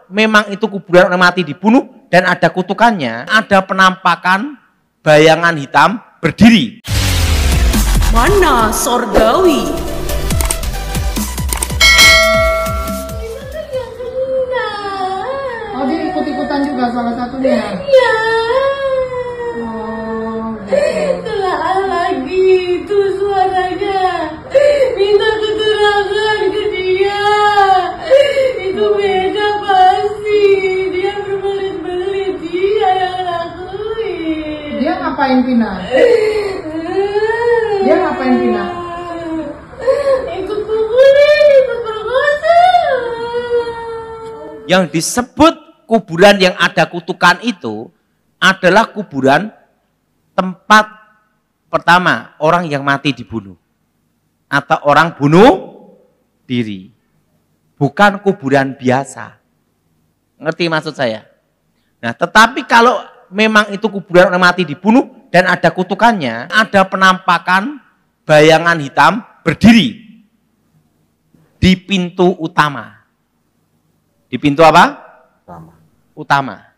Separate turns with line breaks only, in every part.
memang itu kuburan orang mati dibunuh dan ada kutukannya, ada penampakan bayangan hitam berdiri.
Mana sorgawi?
Oh, dia ikut-ikutan juga salah satunya.
Iya.
Oh,
Telah lagi itu suaranya. Minta keterangan ke dia. Itu beda pasti. Dia berbelit-belit. Dia yang lakuin.
dia ngapain Pina? Dia ngapain Pina?
Ikut pukulin, ikut perkosa.
Yang disebut kuburan yang ada kutukan itu adalah kuburan tempat pertama orang yang mati dibunuh atau orang bunuh diri, bukan kuburan biasa. Ngerti maksud saya? Nah, tetapi kalau memang itu kuburan orang mati dibunuh dan ada kutukannya, ada penampakan bayangan hitam berdiri di pintu utama. Di pintu apa? Utama.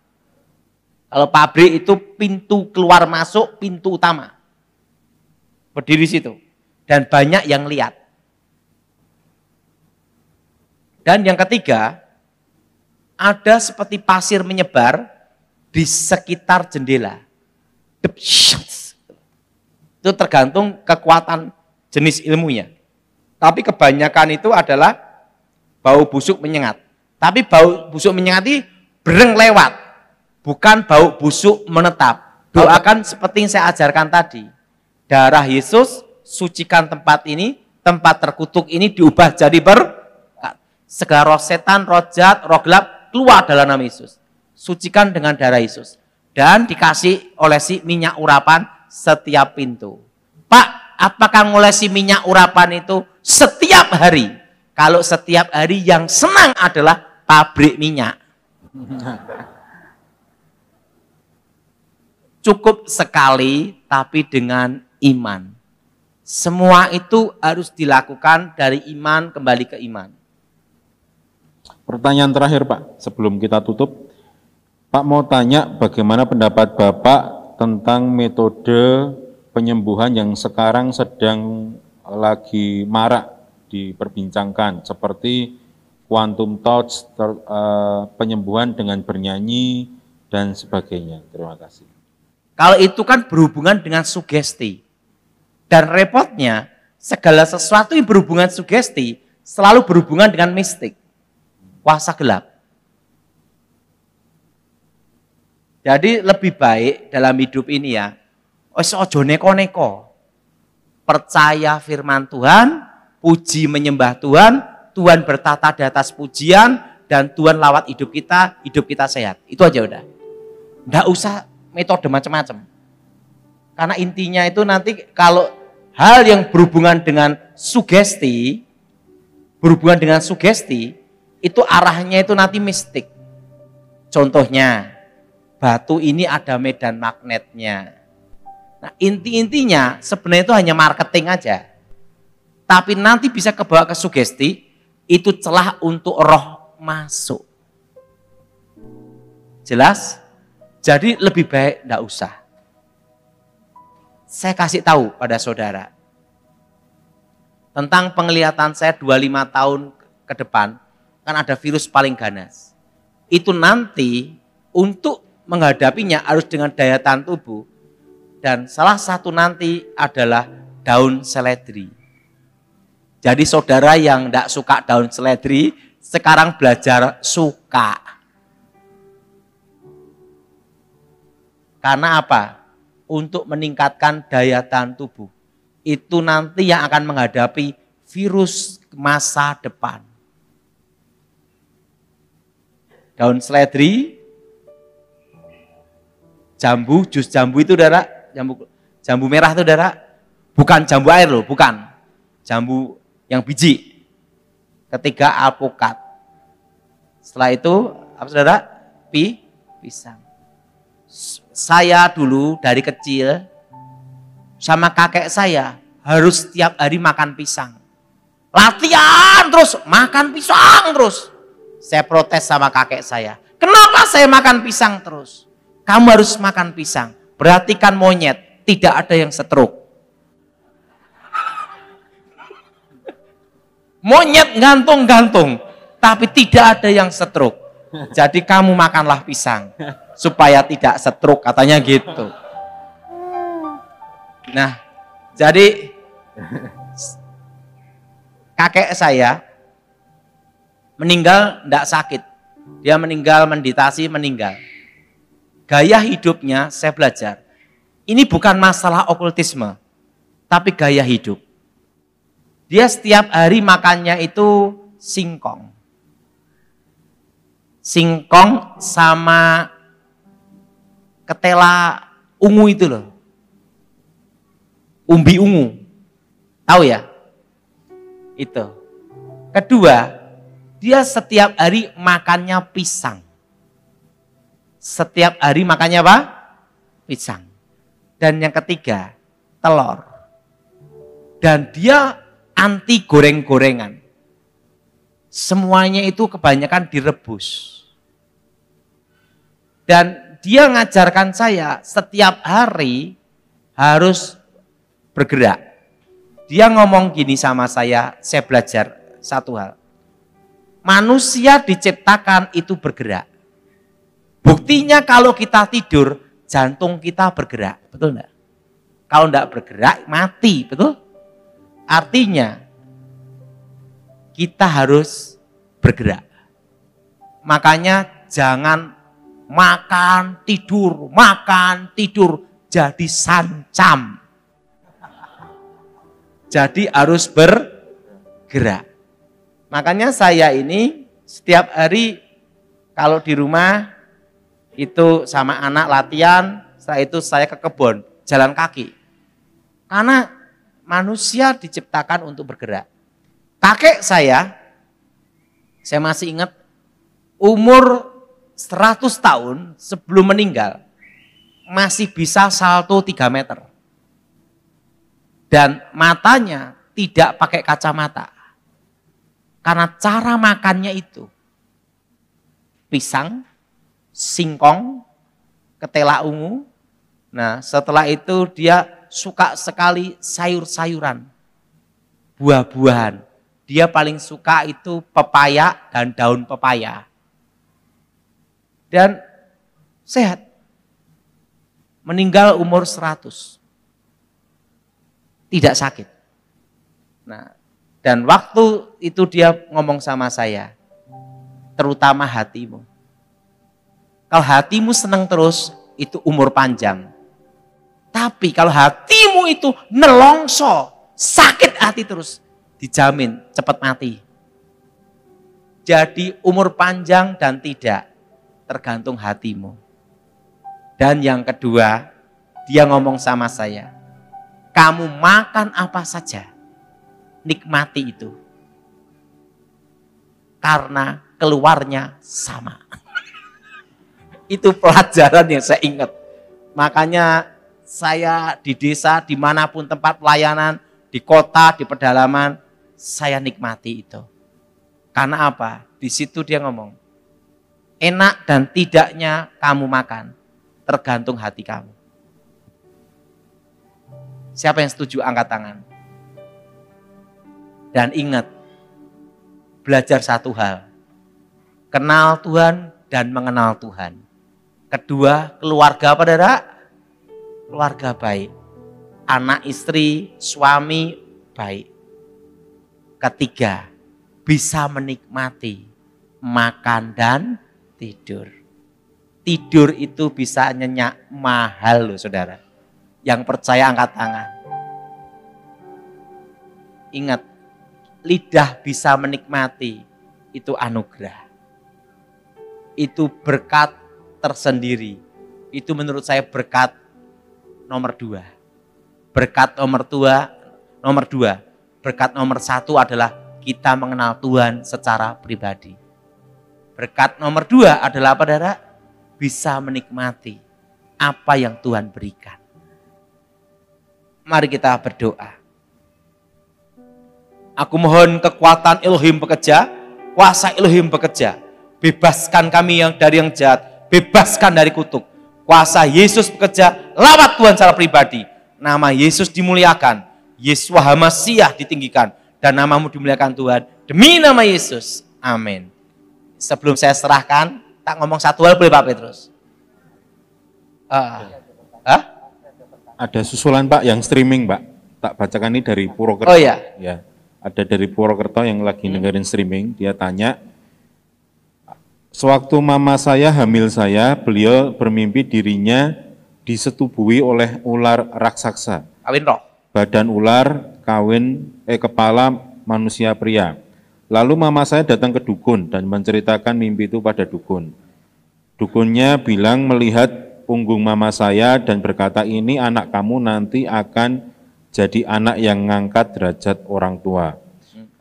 Kalau pabrik itu pintu keluar masuk, pintu utama. Berdiri situ. Dan banyak yang lihat. Dan yang ketiga, ada seperti pasir menyebar di sekitar jendela. Itu tergantung kekuatan jenis ilmunya. Tapi kebanyakan itu adalah bau busuk menyengat. Tapi bau busuk menyengat ini bereng lewat, bukan bau busuk menetap. Doakan seperti yang saya ajarkan tadi. Darah Yesus, sucikan tempat ini, tempat terkutuk ini diubah jadi berkat. Segala roh setan, roh jahat, roh gelap, keluar dalam nama Yesus. Sucikan dengan darah Yesus. Dan dikasih olesi minyak urapan setiap pintu. Pak, apakah ngolesi minyak urapan itu setiap hari? Kalau setiap hari yang senang adalah pabrik minyak. Cukup sekali tapi dengan iman. Semua itu harus dilakukan dari iman kembali ke iman.
Pertanyaan terakhir Pak, sebelum kita tutup. Pak mau tanya bagaimana pendapat Bapak tentang metode penyembuhan yang sekarang sedang lagi marak diperbincangkan, seperti quantum touch, penyembuhan dengan bernyanyi, dan sebagainya. Terima kasih.
Kalau itu kan berhubungan dengan sugesti. Dan repotnya, segala sesuatu yang berhubungan sugesti, selalu berhubungan dengan mistik. Kuasa gelap. Jadi lebih baik dalam hidup ini ya, wis aja neko-neko. Percaya firman Tuhan, puji menyembah Tuhan, Tuhan bertata di atas pujian, dan Tuhan lawat hidup kita sehat. Itu aja udah. Nggak usah metode macam-macam. Karena intinya itu nanti kalau hal yang berhubungan dengan sugesti, itu arahnya itu nanti mistik. Contohnya, batu ini ada medan magnetnya. Nah, intinya sebenarnya itu hanya marketing aja. Tapi nanti bisa kebawa ke sugesti, itu celah untuk roh masuk. Jelas? Jadi lebih baik enggak usah. Saya kasih tahu pada saudara. Tentang penglihatan saya 25 tahun ke depan, kan ada virus paling ganas. Itu nanti untuk menghadapinya harus dengan daya tahan tubuh. Dan salah satu nanti adalah daun seledri. Jadi saudara yang tidak suka daun seledri, sekarang belajar suka. Karena apa? Untuk meningkatkan daya tahan tubuh. Itu nanti yang akan menghadapi virus masa depan. Daun seledri, jambu, jus jambu itu darah, jambu merah itu darah, bukan jambu air loh, bukan. Jambu yang biji. Ketiga alpukat. Setelah itu apa saudara? Pisang. Saya dulu dari kecil sama kakek saya harus setiap hari makan pisang. Latihan terus, makan pisang terus. Saya protes sama kakek saya. Kenapa saya makan pisang terus? Kamu harus makan pisang. Perhatikan monyet, tidak ada yang stroke. Monyet gantung-gantung, tapi tidak ada yang stroke. Jadi kamu makanlah pisang, supaya tidak stroke, katanya gitu. Nah, jadi kakek saya meninggal tidak sakit. Dia meninggal meditasi, meninggal. Gaya hidupnya saya belajar. Ini bukan masalah okultisme, tapi gaya hidup. Dia setiap hari makannya itu singkong. Singkong sama ketela ungu itu loh. Umbi ungu. Tahu ya? Itu. Kedua, dia setiap hari makannya pisang. Setiap hari makannya apa? Pisang. Dan yang ketiga, telur. Dan dia anti goreng-gorengan. Semuanya itu kebanyakan direbus. Dan dia ngajarkan saya setiap hari harus bergerak. Dia ngomong gini sama saya belajar satu hal. Manusia diciptakan itu bergerak. Buktinya kalau kita tidur, jantung kita bergerak. Betul enggak? Kalau enggak bergerak, mati. Betul? Artinya, kita harus bergerak. Makanya jangan makan, tidur, jadi sancam. Jadi harus bergerak. Makanya saya ini setiap hari kalau di rumah itu sama anak latihan, setelah itu saya ke kebun, jalan kaki. Karena manusia diciptakan untuk bergerak. Kakek saya masih ingat, umur 100 tahun sebelum meninggal, masih bisa salto 3 meter. Dan matanya tidak pakai kacamata. Karena cara makannya itu, pisang, singkong, ketela ungu. Nah setelah itu dia suka sekali sayur-sayuran, buah-buahan. Dia paling suka itu pepaya dan daun pepaya. Dan sehat. Meninggal umur 100. Tidak sakit. Nah, dan waktu itu dia ngomong sama saya, terutama hatimu. Kalau hatimu senang terus, itu umur panjang. Tapi kalau hatimu itu nelongso, sakit hati terus, dijamin cepat mati. Jadi umur panjang dan tidak, tergantung hatimu. Dan yang kedua, dia ngomong sama saya, kamu makan apa saja, nikmati itu. Karena keluarnya sama. Itu pelajaran yang saya ingat. Makanya saya di desa, dimanapun tempat pelayanan, di kota, di pedalaman, saya nikmati itu. Karena apa? Di situ dia ngomong, enak dan tidaknya kamu makan, tergantung hati kamu. Siapa yang setuju angkat tangan? Dan ingat, belajar satu hal, kenal Tuhan dan mengenal Tuhan. Kedua, keluarga apa saudara? Keluarga baik. Anak, istri, suami baik. Ketiga, bisa menikmati makan dan tidur. Tidur itu bisa nyenyak, mahal loh saudara. Yang percaya angkat tangan. Ingat, lidah bisa menikmati, itu anugerah. Itu berkat tersendiri. Itu menurut saya berkat nomor 2. Berkat nomor 2. Berkat nomor 1 adalah kita mengenal Tuhan secara pribadi. Berkat nomor 2 adalah apa saudara? Bisa menikmati apa yang Tuhan berikan. Mari kita berdoa. Aku mohon kekuatan Elohim bekerja, kuasa Elohim bekerja. bebaskan kami dari yang jahat, bebaskan dari kutuk. Kuasa Yesus bekerja lewat Tuhan secara pribadi. Nama Yesus dimuliakan, Yesus Hamasiah ditinggikan, dan namamu dimuliakan Tuhan. Demi nama Yesus, amin. Sebelum saya serahkan, tak ngomong satu hal boleh Pak Petrus?
Ada susulan Pak yang streaming Pak. Tak bacakan ini dari Purwokerto.
Oh iya.
Ya, ada dari Purwokerto yang lagi dengerin streaming. Dia tanya, sewaktu mama saya hamil saya, beliau bermimpi dirinya disetubuhi oleh ular raksasa.
Kawin roh.
Badan ular, kepala manusia pria. Lalu mama saya datang ke dukun dan menceritakan mimpi itu pada dukun. Dukunnya bilang melihat punggung mama saya dan berkata, ini anak kamu nanti akan jadi anak yang ngangkat derajat orang tua.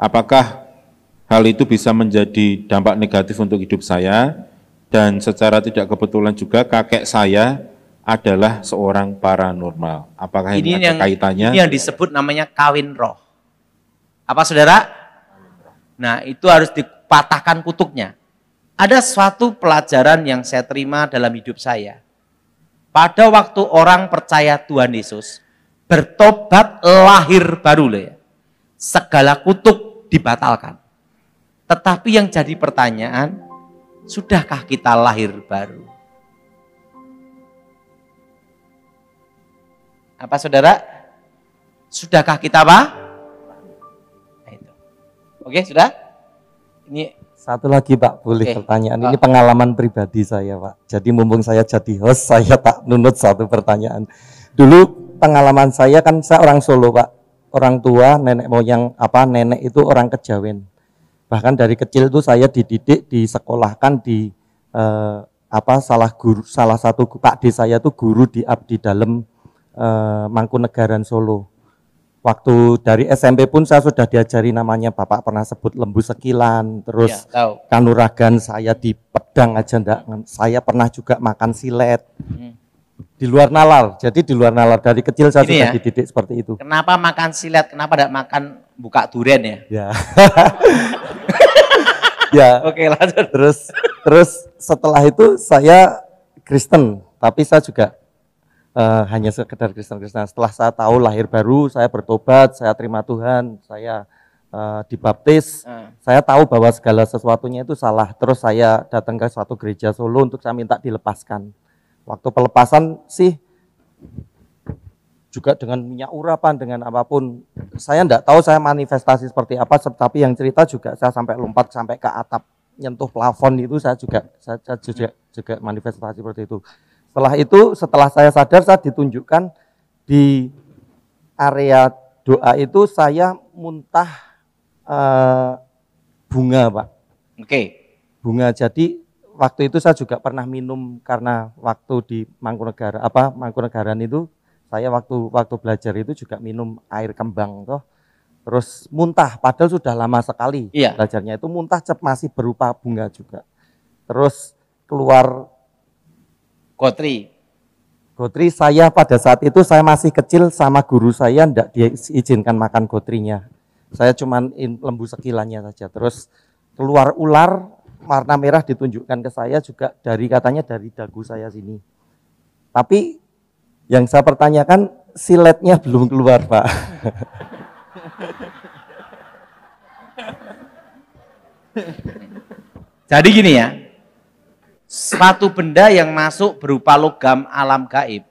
Apakah hal itu bisa menjadi dampak negatif untuk hidup saya? Dan secara tidak kebetulan juga kakek saya adalah seorang paranormal. Apakah ini ada kaitannya?
Ini yang disebut namanya kawin roh. Apa saudara? Nah itu harus dipatahkan kutuknya. Ada suatu pelajaran yang saya terima dalam hidup saya. Pada waktu orang percaya Tuhan Yesus, bertobat lahir baru loh ya. Segala kutuk dibatalkan. Tetapi yang jadi pertanyaan, sudahkah kita lahir baru? Apa saudara? Sudahkah kita apa? Nah, itu. Oke, sudah? Ini
satu lagi Pak, boleh
Oke.
pertanyaan. Ini pengalaman pribadi saya Pak. Jadi mumpung saya jadi host, saya tak nunut satu pertanyaan. Dulu pengalaman saya kan saya orang Solo Pak. Orang tua, nenek moyang nenek itu orang Kejawen. Bahkan dari kecil itu saya dididik, disekolahkan di salah satu Pak D saya itu guru di Abdi Dalem Mangkunegaran Solo. Waktu dari SMP pun saya sudah diajari namanya Bapak pernah sebut lembu sekilan, terus
ya, tahu.
kanuragan saya di pedang aja enggak. Saya pernah juga makan silet. Di luar nalar. Jadi di luar nalar dari kecil saya
Ini
sudah
ya,
dididik seperti itu.
Kenapa makan silet? Kenapa tidak makan buka durian ya?
Ya. Ya.
Oke, lanjut.
Terus setelah itu saya Kristen, tapi saya juga hanya sekedar Kristen. Setelah saya tahu lahir baru, saya bertobat, saya terima Tuhan, saya dibaptis, saya tahu bahwa segala sesuatunya itu salah. Terus saya datang ke suatu gereja Solo untuk saya minta dilepaskan. Waktu pelepasan sih juga dengan minyak urapan, dengan apapun. Saya enggak tahu saya manifestasi seperti apa, tapi yang cerita juga saya sampai lompat sampai ke atap, nyentuh plafon itu saya juga manifestasi seperti itu. Setelah itu, setelah saya sadar, saya ditunjukkan di area doa itu saya muntah bunga, Pak.
Oke.
Bunga. Jadi waktu itu saya juga pernah minum karena waktu di Mangkunegaran itu saya waktu belajar itu juga minum air kembang toh. Terus muntah, padahal sudah lama sekali belajarnya itu muntah masih berupa bunga juga. Terus keluar Gotri saya pada saat itu saya masih kecil sama guru saya enggak diizinkan makan gotrinya. Saya cuma lembu sekilannya saja. Terus keluar ular warna merah ditunjukkan ke saya juga katanya dari dagu saya sini. Tapi yang saya pertanyakan siletnya belum keluar, Pak.
Jadi gini ya. Suatu benda yang masuk berupa logam alam gaib,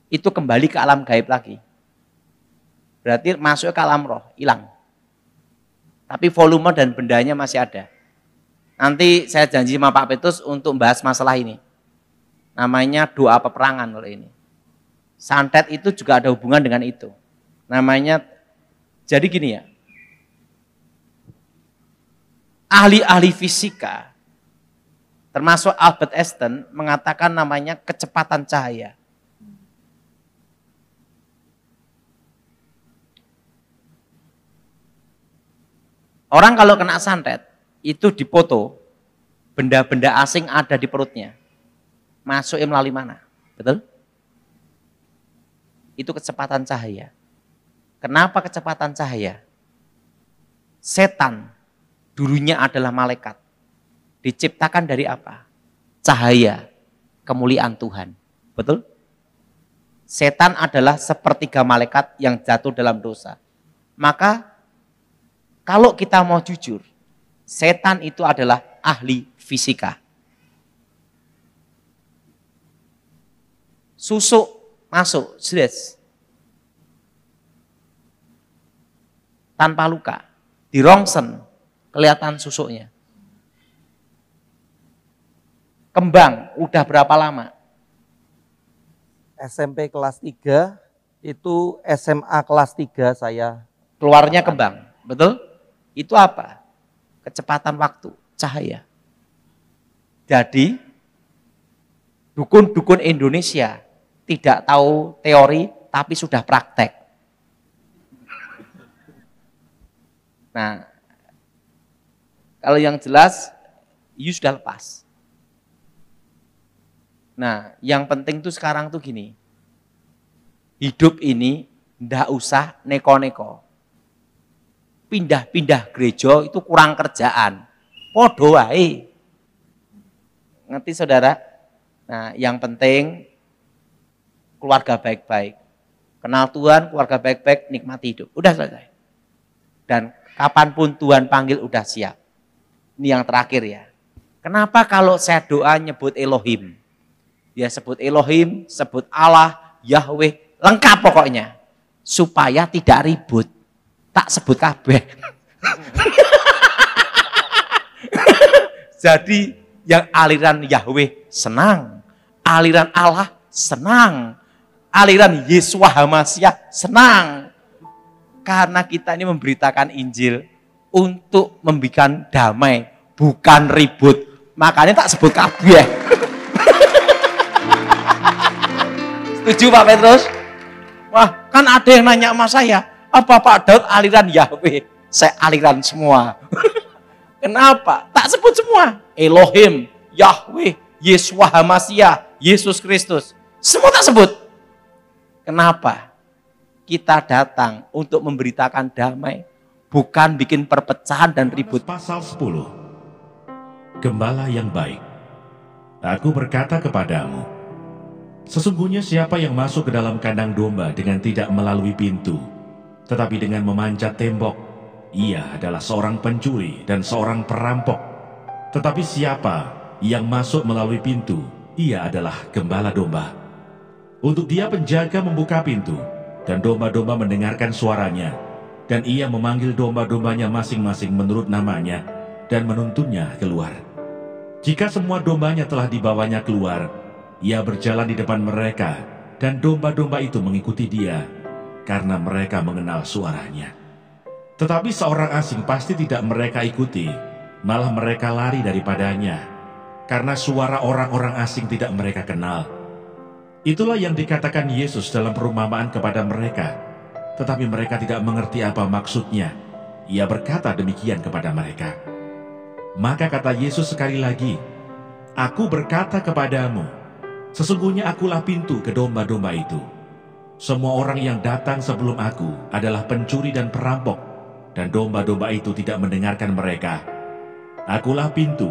itu kembali ke alam gaib lagi. Berarti masuk ke alam roh, hilang. Tapi volume dan bendanya masih ada. Nanti saya janji sama Pak Petrus untuk membahas masalah ini. Namanya doa peperangan kalau ini. Santet itu juga ada hubungan dengan itu. Namanya, jadi gini ya. Ahli-ahli fisika, termasuk Albert Einstein mengatakan namanya kecepatan cahaya. Orang kalau kena santet, itu dipoto, benda-benda asing ada di perutnya. Masuknya melalui mana? Betul? Itu kecepatan cahaya. Kenapa kecepatan cahaya? Setan dulunya adalah malaikat. Diciptakan dari apa? Cahaya, kemuliaan Tuhan. Betul? Setan adalah sepertiga malaikat yang jatuh dalam dosa. Maka kalau kita mau jujur, setan itu adalah ahli fisika. Susuk masuk, jelas. Tanpa luka. Dirongsen, kelihatan susuknya. Kembang, udah berapa lama?
SMP kelas 3, itu SMA kelas 3 saya.
Keluarnya kembang, betul? Itu apa? Kecepatan waktu, cahaya. Jadi, dukun-dukun Indonesia tidak tahu teori, tapi sudah praktek. Nah, kalau yang jelas, you sudah lepas. Nah, yang penting tuh sekarang tuh gini, hidup ini ndak usah neko-neko. Pindah-pindah gereja itu kurang kerjaan. Podo wae. Ngerti saudara? Nah, yang penting keluarga baik-baik. Kenal Tuhan, keluarga baik-baik, nikmati hidup. Udah selesai. Dan kapanpun Tuhan panggil udah siap. Ini yang terakhir ya. Kenapa kalau saya doa nyebut Elohim? Dia sebut Elohim, sebut Allah, Yahweh, lengkap pokoknya. Supaya tidak ribut. Tak sebut kabeh. Jadi yang aliran Yahweh senang. Aliran Allah senang. Aliran Yeswa Hamasyah senang. Karena kita ini memberitakan Injil untuk membuat damai, bukan ribut. Makanya tak sebut kabeh. Setuju Pak Petrus? Wah, kan ada yang nanya sama saya, apa Pak Daud aliran Yahweh? Saya aliran semua. Kenapa? Tak sebut semua. Elohim, Yahweh, Yeswa Hamasyah, Yesus Kristus. Semua tak sebut. Kenapa? Kita datang untuk memberitakan damai, bukan bikin perpecahan dan ribut.
Pasal 10. Gembala yang baik. Aku berkata kepadamu, sesungguhnya siapa yang masuk ke dalam kandang domba dengan tidak melalui pintu, tetapi dengan memanjat tembok, ia adalah seorang pencuri dan seorang perampok. Tetapi siapa yang masuk melalui pintu, ia adalah gembala domba. Untuk dia penjaga membuka pintu, dan domba-domba mendengarkan suaranya, dan ia memanggil domba-dombanya masing-masing menurut namanya, dan menuntunnya keluar. Jika semua dombanya telah dibawanya keluar, ia berjalan di depan mereka, dan domba-domba itu mengikuti dia, karena mereka mengenal suaranya. Tetapi seorang asing pasti tidak mereka ikuti, malah mereka lari daripadanya, karena suara orang-orang asing tidak mereka kenal. Itulah yang dikatakan Yesus dalam perumpamaan kepada mereka, tetapi mereka tidak mengerti apa maksudnya. Ia berkata demikian kepada mereka. Maka kata Yesus sekali lagi, Aku berkata kepadamu, sesungguhnya akulah pintu ke domba-domba itu. Semua orang yang datang sebelum aku adalah pencuri dan perampok, dan domba-domba itu tidak mendengarkan mereka. Akulah pintu.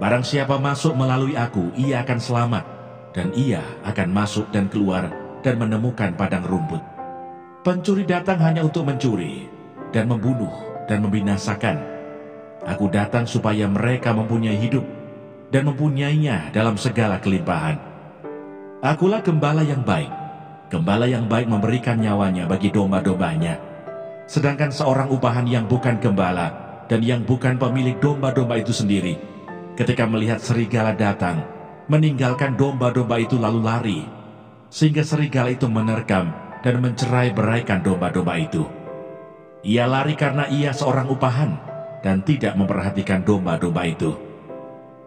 Barang siapa masuk melalui aku, ia akan selamat, dan ia akan masuk dan keluar dan menemukan padang rumput. Pencuri datang hanya untuk mencuri, dan membunuh, dan membinasakan. Aku datang supaya mereka mempunyai hidup, dan mempunyainya dalam segala kelimpahan. Akulah gembala yang baik. Gembala yang baik memberikan nyawanya bagi domba-dombanya. Sedangkan seorang upahan yang bukan gembala dan yang bukan pemilik domba-domba itu sendiri, ketika melihat serigala datang, meninggalkan domba-domba itu lalu lari, sehingga serigala itu menerkam dan mencerai-beraikan domba-domba itu. Ia lari karena ia seorang upahan dan tidak memperhatikan domba-domba itu.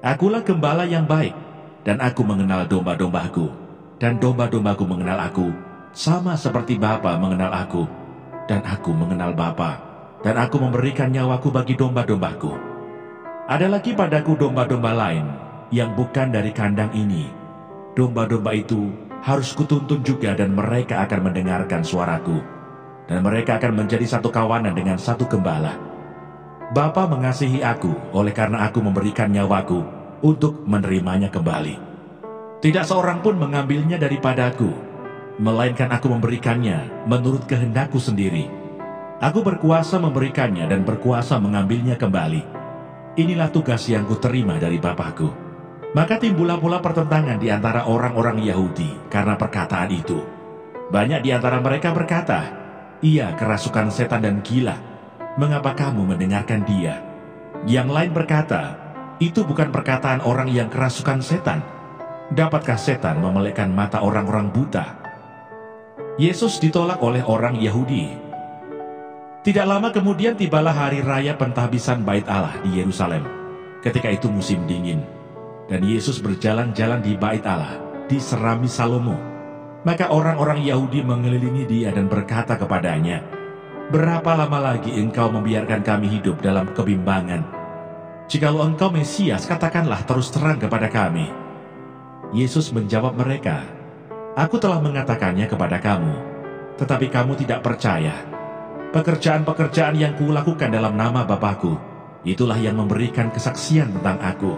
Akulah gembala yang baik, dan aku mengenal domba-dombaku, dan domba-dombaku mengenal aku, sama seperti Bapa mengenal aku, dan aku mengenal Bapa, dan aku memberikan nyawaku bagi domba-dombaku. Ada lagi padaku domba-domba lain yang bukan dari kandang ini. Domba-domba itu harus kutuntun juga, dan mereka akan mendengarkan suaraku, dan mereka akan menjadi satu kawanan dengan satu gembala. Bapa mengasihi aku oleh karena aku memberikan nyawaku untuk menerimanya kembali. Tidak seorang pun mengambilnya daripadaku, melainkan aku memberikannya menurut kehendakku sendiri. Aku berkuasa memberikannya dan berkuasa mengambilnya kembali. Inilah tugas yang kuterima dari Bapakku. Maka timbullah pula pertentangan di antara orang-orang Yahudi karena perkataan itu. Banyak di antara mereka berkata, "Ia kerasukan setan dan gila. Mengapa kamu mendengarkan dia?" Yang lain berkata, "Itu bukan perkataan orang yang kerasukan setan. Dapatkah setan memelekkan mata orang-orang buta?" Yesus ditolak oleh orang Yahudi. Tidak lama kemudian tibalah hari raya pentahbisan Bait Allah di Yerusalem. Ketika itu musim dingin, dan Yesus berjalan-jalan di Bait Allah, diserami Salomo. Maka orang-orang Yahudi mengelilingi dia dan berkata kepadanya, "Berapa lama lagi engkau membiarkan kami hidup dalam kebimbangan? Jikalau engkau Mesias, katakanlah terus terang kepada kami." Yesus menjawab mereka, "Aku telah mengatakannya kepada kamu, tetapi kamu tidak percaya. Pekerjaan-pekerjaan yang kulakukan dalam nama Bapakku, itulah yang memberikan kesaksian tentang aku.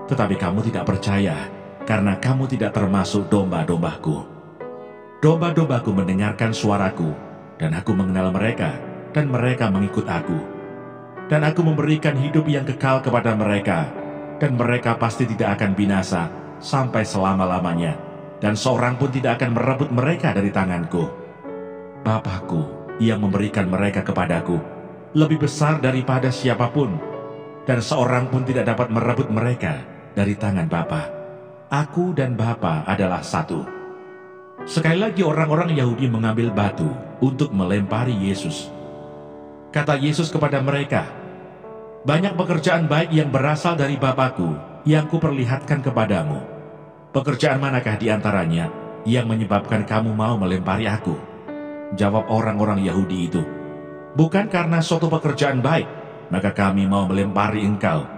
Tetapi kamu tidak percaya, karena kamu tidak termasuk domba-dombaku. Domba-dombaku mendengarkan suaraku, dan aku mengenal mereka, dan mereka mengikut aku. Dan aku memberikan hidup yang kekal kepada mereka, dan mereka pasti tidak akan binasa sampai selama-lamanya, dan seorang pun tidak akan merebut mereka dari tanganku. Bapakku yang memberikan mereka kepadaku lebih besar daripada siapapun, dan seorang pun tidak dapat merebut mereka dari tangan Bapa. Aku dan Bapa adalah satu." Sekali lagi orang-orang Yahudi mengambil batu untuk melempari Yesus. Kata Yesus kepada mereka, "Banyak pekerjaan baik yang berasal dari Bapakku yang kuperlihatkan kepadamu. Pekerjaan manakah di antaranya yang menyebabkan kamu mau melempari aku?" Jawab orang-orang Yahudi itu, "Bukan karena suatu pekerjaan baik, maka kami mau melempari engkau,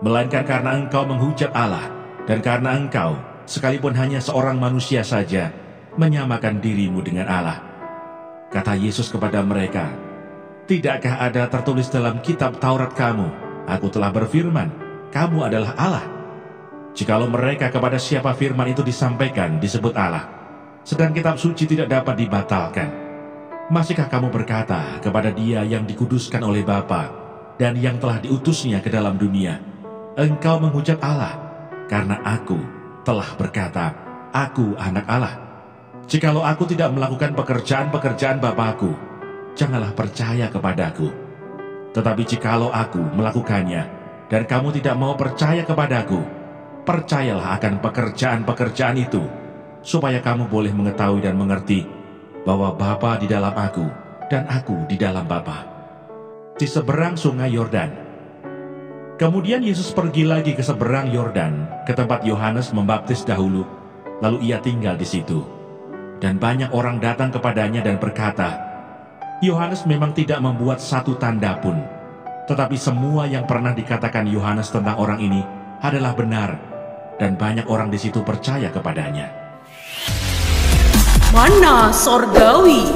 melainkan karena engkau menghujat Allah, dan karena engkau, sekalipun hanya seorang manusia saja, menyamakan dirimu dengan Allah." Kata Yesus kepada mereka, "Tidakkah ada tertulis dalam kitab Taurat kamu, aku telah berfirman, kamu adalah Allah?" Jikalau mereka kepada siapa firman itu disampaikan disebut Allah, sedang kitab suci tidak dapat dibatalkan, masihkah kamu berkata kepada Dia yang dikuduskan oleh Bapa dan yang telah diutusnya ke dalam dunia, "Engkau menghujat Allah, karena aku telah berkata, aku anak Allah"? Jikalau aku tidak melakukan pekerjaan-pekerjaan Bapakku, janganlah percaya kepadaku. Tetapi jikalau aku melakukannya, dan kamu tidak mau percaya kepadaku, percayalah akan pekerjaan-pekerjaan itu, supaya kamu boleh mengetahui dan mengerti bahwa Bapa di dalam aku, dan aku di dalam Bapa. Di seberang sungai Yordan. Kemudian Yesus pergi lagi ke seberang Yordan, ke tempat Yohanes membaptis dahulu, lalu ia tinggal di situ. Dan banyak orang datang kepadanya dan berkata, "Yohanes memang tidak membuat satu tanda pun, tetapi semua yang pernah dikatakan Yohanes tentang orang ini adalah benar." Dan banyak orang di situ percaya kepadanya.
Mana Sorgawi.